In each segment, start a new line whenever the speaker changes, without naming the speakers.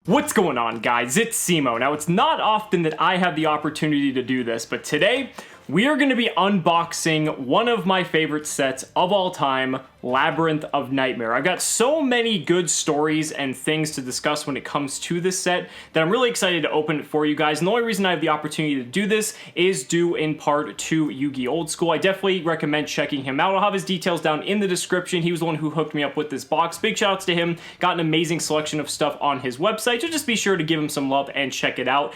What's going on, guys? It's Cimo. Now, it's not often that I have the opportunity to do this, but today we are going to be unboxing one of my favorite sets of all time, Labyrinth of Nightmare. I've got so many good stories and things to discuss when it comes to this set that I'm really excited to open it for you guys. And the only reason I have the opportunity to do this is due in part to YugiOldSchool. I definitely recommend checking him out. I'll have his details down in the description. He was the one who hooked me up with this box. Big shout outs to him. Got an amazing selection of stuff on his website, so just be sure to give him some love and check it out.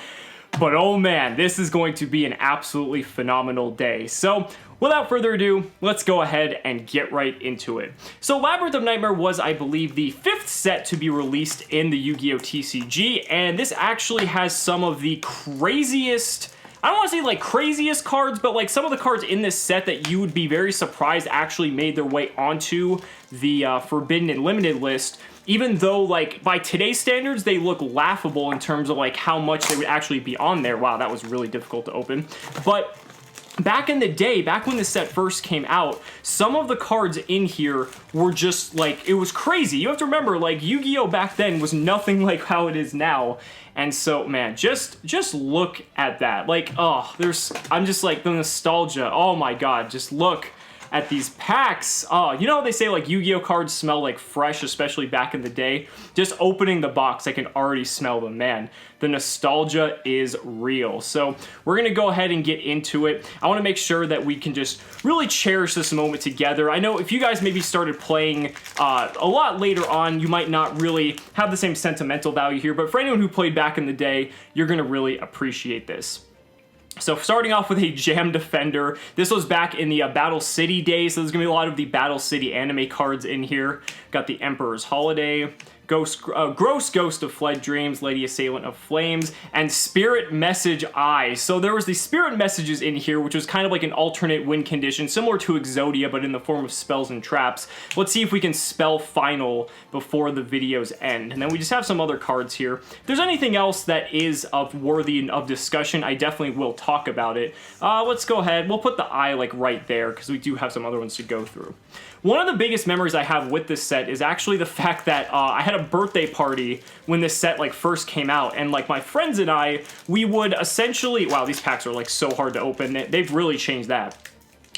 But oh man, this is going to be an absolutely phenomenal day. So without further ado, let's go ahead and get right into it. So Labyrinth of Nightmare was, I believe, the 5th set to be released in the Yu-Gi-Oh! TCG, and this actually has some of the craziest, I don't want to say like craziest cards, but like some of the cards in this set that you would be very surprised actually made their way onto the Forbidden and Limited list. Even though, like, by today's standards, they look laughable in terms of, like, how much they would actually be on there. Wow, that was really difficult to open. But back in the day, back when this set first came out, some of the cards in here were just, like, it was crazy. You have to remember, like, Yu-Gi-Oh! Back then was nothing like how it is now. And so, man, just look at that. Like, oh, I'm just, like, the nostalgia. Oh, my God, just look at these packs. Oh, you know, they say like Yu-Gi-Oh cards smell like fresh, especially back in the day. Just opening the box, I can already smell them. Man, the nostalgia is real. So we're gonna go ahead and get into it. I want to make sure that we can just really cherish this moment together. I know if you guys maybe started playing a lot later on, you might not really have the same sentimental value here, but for anyone who played back in the day, you're gonna really appreciate this. So starting off with a Jam Defender. This was back in the Battle City days, so there's going to be a lot of the Battle City anime cards in here. Got the Emperor's Holiday, Gross Ghost of Fled Dreams, Lady Assailant of Flames, and Spirit Message Eye. So there was the Spirit Messages in here, which was kind of like an alternate win condition, similar to Exodia, but in the form of spells and traps. Let's see if we can spell Final before the videos end. And then we just have some other cards here. If there's anything else that is worthy of discussion, I definitely will talk about it. Let's go ahead. We'll put the eye like right there, because we do have some other ones to go through. One of the biggest memories I have with this set is actually the fact that I had a birthday party when this set like first came out, and like my friends and I, we would essentially, wow, these packs are like so hard to open. They've really changed that.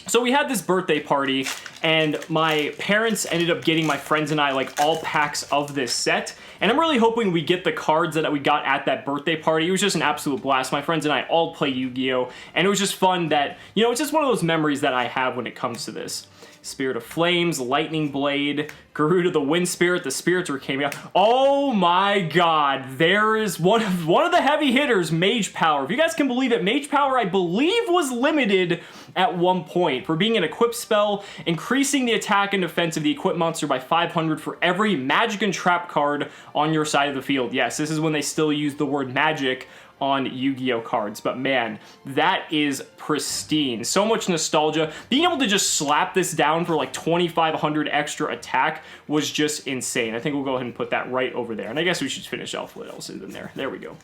So we had this birthday party, and my parents ended up getting my friends and I like all packs of this set, and I'm really hoping we get the cards that we got at that birthday party. It was just an absolute blast. My friends and I all play Yu-Gi-Oh! And it was just fun that, you know, it's just one of those memories that I have when it comes to this. Spirit of Flames, Lightning Blade, Garuda the Wind Spirit, the Spirits were came out. Oh my God, there is one of the heavy hitters, Mage Power. If you guys can believe it, Mage Power, I believe, was limited at one point for being an equipped spell, increasing the attack and defense of the equipped monster by 500 for every magic and trap card on your side of the field. Yes, this is when they still use the word magic on Yu-Gi-Oh cards, but man, that is pristine. So much nostalgia. Being able to just slap this down for like 2,500 extra attack was just insane. I think we'll go ahead and put that right over there, and I guess we should finish off what else is in there. There we go.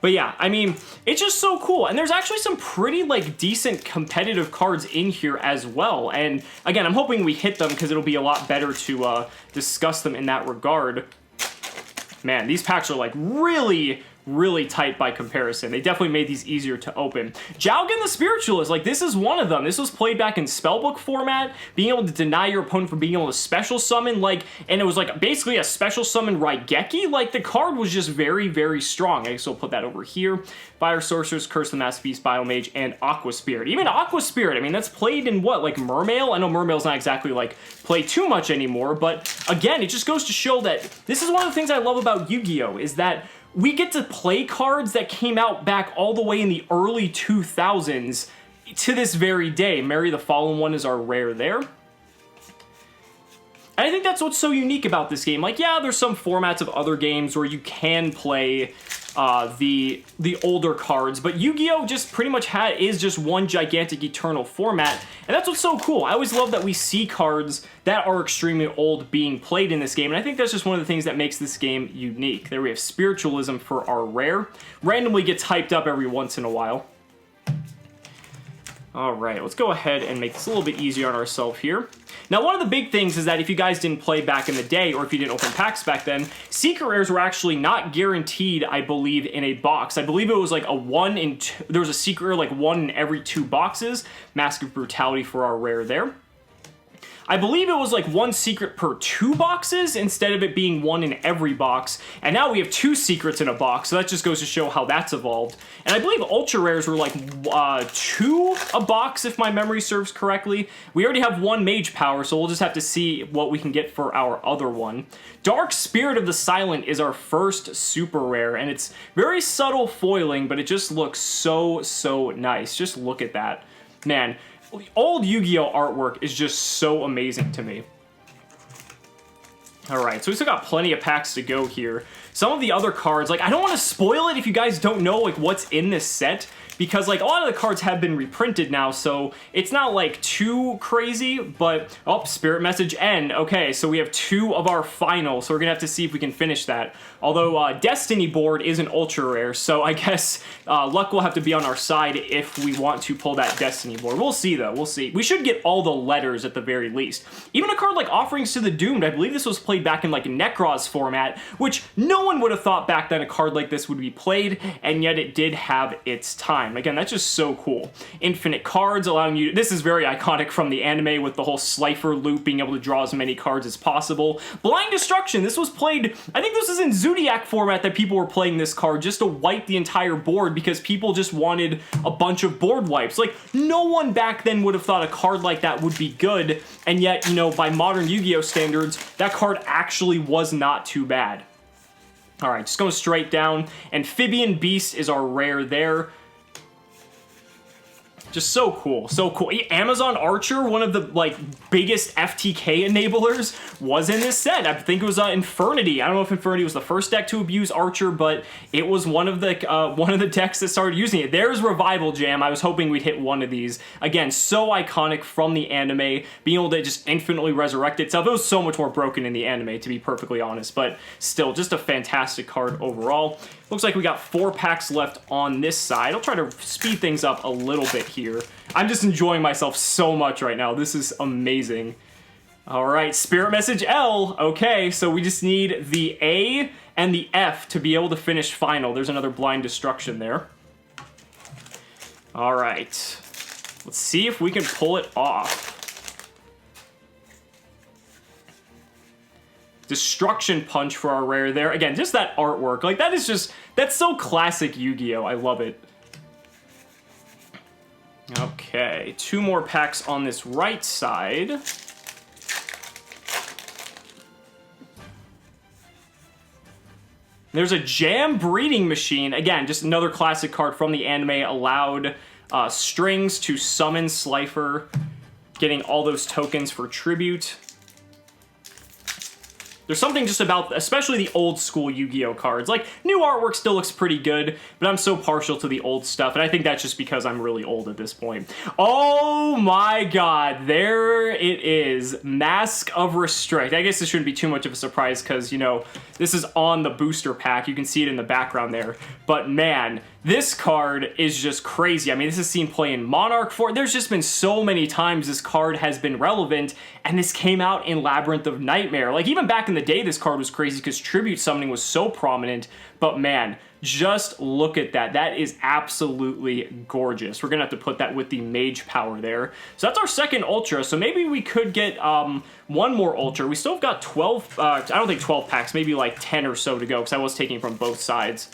But yeah, I mean, it's just so cool. And there's actually some pretty, like, decent competitive cards in here as well. And again, I'm hoping we hit them because it'll be a lot better to discuss them in that regard. Man, these packs are, like, really tight by comparison. They definitely made these easier to open. Jowgen the Spiritualist, like this is one of them. This was played back in spellbook format, being able to deny your opponent from being able to special summon, like, and it was like basically a special summon Raigeki. Like the card was just very strong. I guess we'll put that over here. Fire Sorceress, Curse the Masterpiece, Biomage, and Aqua Spirit. Even Aqua Spirit, I mean, that's played in what, like Mermail? I know Mermail's not exactly like play too much anymore, but again, it just goes to show that this is one of the things I love about Yu-Gi-Oh! Is that we get to play cards that came out back all the way in the early 2000s to this very day. Mary the Fallen One is our rare there. And I think that's what's so unique about this game. Like, yeah, there's some formats of other games where you can play the older cards, but Yu-Gi-Oh! Just pretty much is just one gigantic eternal format, and that's what's so cool. I always love that we see cards that are extremely old being played in this game, and I think that's just one of the things that makes this game unique. There we have Spiritualism for our rare. Randomly gets hyped up every once in a while. All right, let's go ahead and make this a little bit easier on ourselves here. Now, one of the big things is that if you guys didn't play back in the day, or if you didn't open packs back then, secret rares were actually not guaranteed, I believe, in a box. I believe it was like a 1 in 2, there was a secret rare like 1 in every 2 boxes. Mask of Brutality for our rare there. I believe it was like 1 secret per 2 boxes instead of it being 1 in every box. And now we have 2 secrets in a box, so that just goes to show how that's evolved. And I believe ultra rares were like 2 a box, if my memory serves correctly. We already have 1 mage power, so we'll just have to see what we can get for our other one. Dark Spirit of the Silent is our first super rare, and it's very subtle foiling, but it just looks so, so nice. Just look at that. Man. Old Yu-Gi-Oh! Artwork is just so amazing to me. Alright, so we still got plenty of packs to go here. Some of the other cards, like, I don't want to spoil it if you guys don't know, like, what's in this set, because, like, a lot of the cards have been reprinted now, so it's not, like, too crazy, but, oh, Spirit Message N. Okay, so we have 2 of our finals, so we're gonna have to see if we can finish that. Although, Destiny board is an ultra rare, so I guess luck will have to be on our side if we want to pull that Destiny board. We'll see, though, we'll see. We should get all the letters at the very least. Even a card like Offerings to the Doomed, I believe this was played back in, like, Necros format, which no one would have thought back then a card like this would be played, and yet it did have its time. Again, that's just so cool. Infinite cards allowing you... This is very iconic from the anime with the whole Slifer loop, being able to draw as many cards as possible. Blind Destruction. This was played... I think this is in Zodiac format that people were playing this card just to wipe the entire board because people just wanted a bunch of board wipes. Like, no one back then would have thought a card like that would be good, and yet, you know, by modern Yu-Gi-Oh! Standards, that card actually was not too bad. Alright, just going straight down. Amphibian Beast is our rare there. Just so cool, so cool. Amazon Archer, one of the, like, biggest FTK enablers, was in this set. I think it was Infernity. I don't know if Infernity was the first deck to abuse Archer, but it was one of the decks that started using it. There's Revival Jam. I was hoping we'd hit one of these. Again, so iconic from the anime, being able to just infinitely resurrect itself. It was so much more broken in the anime, to be perfectly honest, but still, just a fantastic card overall. Looks like we got 4 packs left on this side. I'll try to speed things up a little bit here. I'm just enjoying myself so much right now. This is amazing. All right, Spirit Message L. Okay, so we just need the A and the F to be able to finish final. There's another Blind Destruction there. All right. Let's see if we can pull it off. Destruction Punch for our rare there. Again, just that artwork. Like, that is just... That's so classic Yu-Gi-Oh! I love it. Okay, 2 more packs on this right side. There's a Jam Breeding Machine. Again, just another classic card from the anime. Allowed strings to summon Slifer, getting all those tokens for tribute. There's something just about, especially the old school Yu-Gi-Oh! Cards. Like, new artwork still looks pretty good, but I'm so partial to the old stuff, and I think that's just because I'm really old at this point. Oh my god, there it is. Mask of Restrict. I guess this shouldn't be too much of a surprise because, you know, this is on the booster pack. You can see it in the background there. But man, this card is just crazy. I mean, this is seen play in Monarch 4. There's just been so many times this card has been relevant, and this came out in Labyrinth of Nightmare. Like, even back in the day, this card was crazy because tribute summoning was so prominent. But man, just look at that. That is absolutely gorgeous. We're gonna have to put that with the mage power there. So that's our second ultra. So maybe we could get one more ultra. We still have got 12, I don't think 12 packs, maybe like 10 or so to go because I was taking from both sides.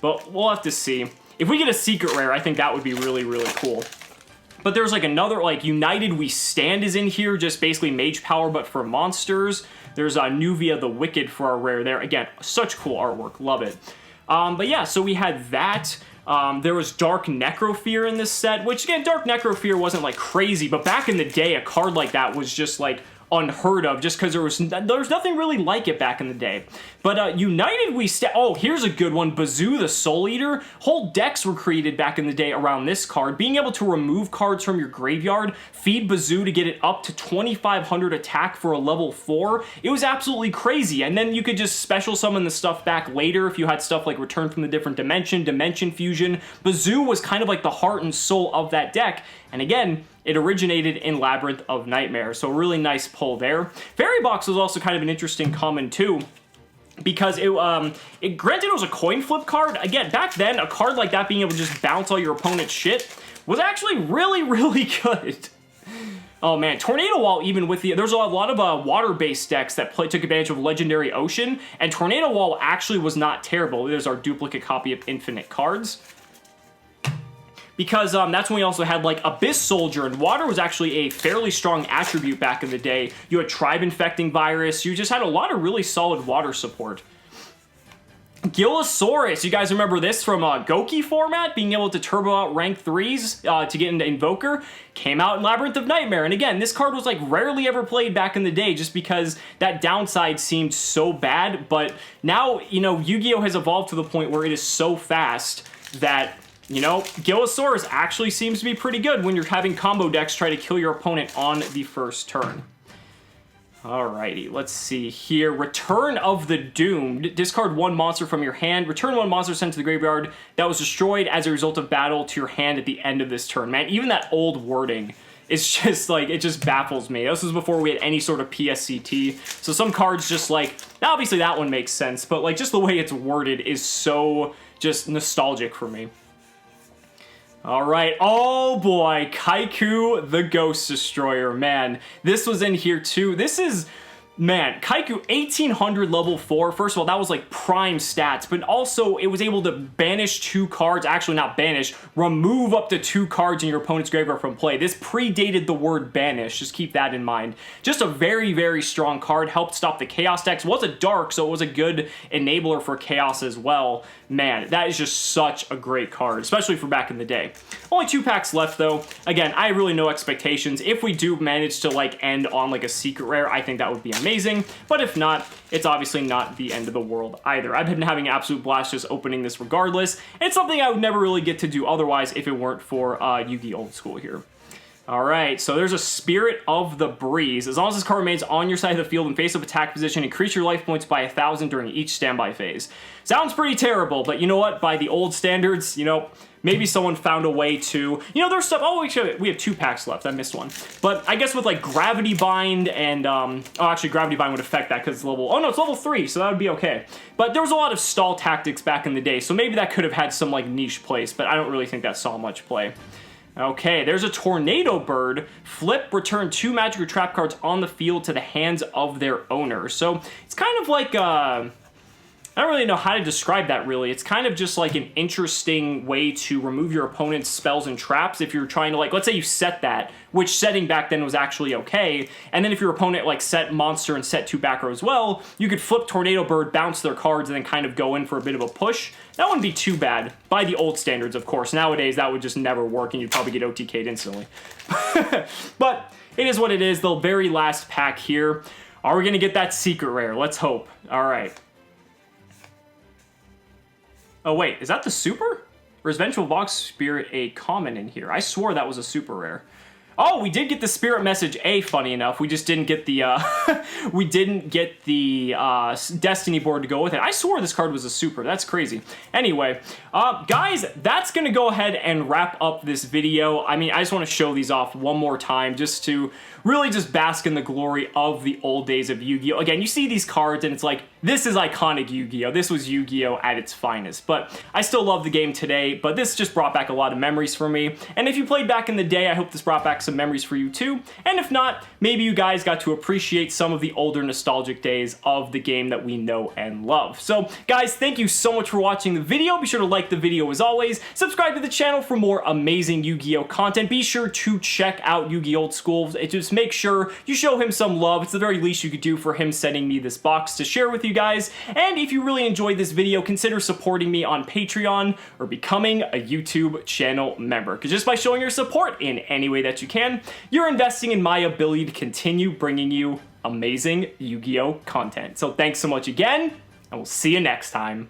But we'll have to see. If we get a secret rare, I think that would be really, really cool. But there's like another, like, United We Stand is in here, just basically mage power, but for monsters. There's Nuvia the Wicked for our rare there. Again, such cool artwork. Love it. But yeah, so we had that. There was Dark Necrofear in this set, which, again, Dark Necrofear wasn't, like, crazy, but back in the day, a card like that was just, like, unheard of, just because there was nothing really like it back in the day. But United We Stand... Oh, here's a good one. Bazoo the Soul Eater. Whole decks were created back in the day around this card. Being able to remove cards from your graveyard, feed Bazoo to get it up to 2,500 attack for a level 4. It was absolutely crazy. And then you could just special summon the stuff back later if you had stuff like Return from the Different Dimension, Dimension Fusion. Bazoo was kind of like the heart and soul of that deck. And again, it originated in Labyrinth of Nightmare, so a really nice pull there. Fairy Box was also kind of an interesting common too, because granted it was a coin flip card. Again, back then, a card like that being able to just bounce all your opponent's shit was actually really, really good. Oh man, Tornado Wall, even with there's a lot of water-based decks that took advantage of Legendary Ocean, and Tornado Wall actually was not terrible. There's our duplicate copy of Infinite cards. Because that's when we also had like Abyss Soldier, and water was actually a fairly strong attribute back in the day. You had Tribe Infecting Virus, you just had a lot of really solid water support. Gillosaurus, you guys remember this from Goki format, being able to turbo out rank 3s to get into Invoker, came out in Labyrinth of Nightmare. And again, this card was like rarely ever played back in the day just because that downside seemed so bad. But now, you know, Yu-Gi-Oh! Has evolved to the point where it is so fast that, you know, Gillosaurus actually seems to be pretty good when you're having combo decks try to kill your opponent on the first turn. Alrighty, let's see here. Return of the Doomed. Discard one monster from your hand. Return one monster sent to the graveyard that was destroyed as a result of battle to your hand at the end of this turn. Man, even that old wording is just like, it just baffles me. This was before we had any sort of PSCT. So some cards just like, obviously that one makes sense, but like just the way it's worded is so just nostalgic for me. All right, oh boy, Kaiku the Ghost Destroyer, man. This was in here too. This is, man, Kaiku 1800 level 4. First of all, that was like prime stats, but also it was able to banish 2 cards, actually not banish, remove up to 2 cards in your opponent's graveyard from play. This predated the word banish, just keep that in mind. Just a very, very strong card, helped stop the Chaos decks. Was a dark, so it was a good enabler for Chaos as well. Man, that is just such a great card, especially for back in the day. Only 2 packs left though. Again, I have really no expectations. If we do manage to like end on like a secret rare, I think that would be amazing. But if not, it's obviously not the end of the world either. I've been having an absolute blast just opening this regardless. It's something I would never really get to do otherwise if it weren't for YugiOldSchool here. Alright, so there's a Spirit of the Breeze. As long as this card remains on your side of the field in face-up attack position, increase your life points by 1,000 during each standby phase. Sounds pretty terrible, but you know what? By the old standards, you know, maybe someone found a way to, you know, there's stuff, oh, we have 2 packs left, I missed one. But I guess with like Gravity Bind and, oh, actually Gravity Bind would affect that because it's level, oh no, it's level 3, so that would be okay. But there was a lot of stall tactics back in the day, so maybe that could have had some like niche place, but I don't really think that saw much play. Okay, there's a Tornado Bird. Flip, return 2 magic or trap cards on the field to the hands of their owner. So it's kind of like, I don't really know how to describe that really. It's kind of just like an interesting way to remove your opponent's spells and traps if you're trying to like, let's say you set that, which setting back then was actually okay, and then if your opponent like set monster and set 2 back row as well, you could flip Tornado Bird, bounce their cards, and then kind of go in for a bit of a push. That wouldn't be too bad, by the old standards, of course. Nowadays, that would just never work, and you'd probably get OTK'd instantly. But it is what it is, the very last pack here. Are we going to get that secret rare? Let's hope. All right. Oh, wait, is that the super? Or is Vengeful Vox Spirit a common in here? I swore that was a super rare. Oh, we did get the Spirit Message A, funny enough. We just didn't get the, Destiny board to go with it. I swore this card was a super. That's crazy. Anyway, guys, that's going to go ahead and wrap up this video. I mean, I just want to show these off one more time just to really just bask in the glory of the old days of Yu-Gi-Oh! Again, you see these cards and it's like, this is iconic Yu-Gi-Oh! This was Yu-Gi-Oh! At its finest. But I still love the game today, but this just brought back a lot of memories for me. And if you played back in the day, I hope this brought back some memories for you too. And if not, maybe you guys got to appreciate some of the older nostalgic days of the game that we know and love. So guys, thank you so much for watching the video. Be sure to like the video as always. Subscribe to the channel for more amazing Yu-Gi-Oh! Content. Be sure to check out YugiOldSchool. Just make sure you show him some love. It's the very least you could do for him sending me this box to share with you guys. And if you really enjoyed this video, consider supporting me on Patreon or becoming a YouTube channel member. Because just by showing your support in any way that you can, you're investing in my ability to continue bringing you amazing Yu-Gi-Oh! Content. So thanks so much again, and we'll see you next time.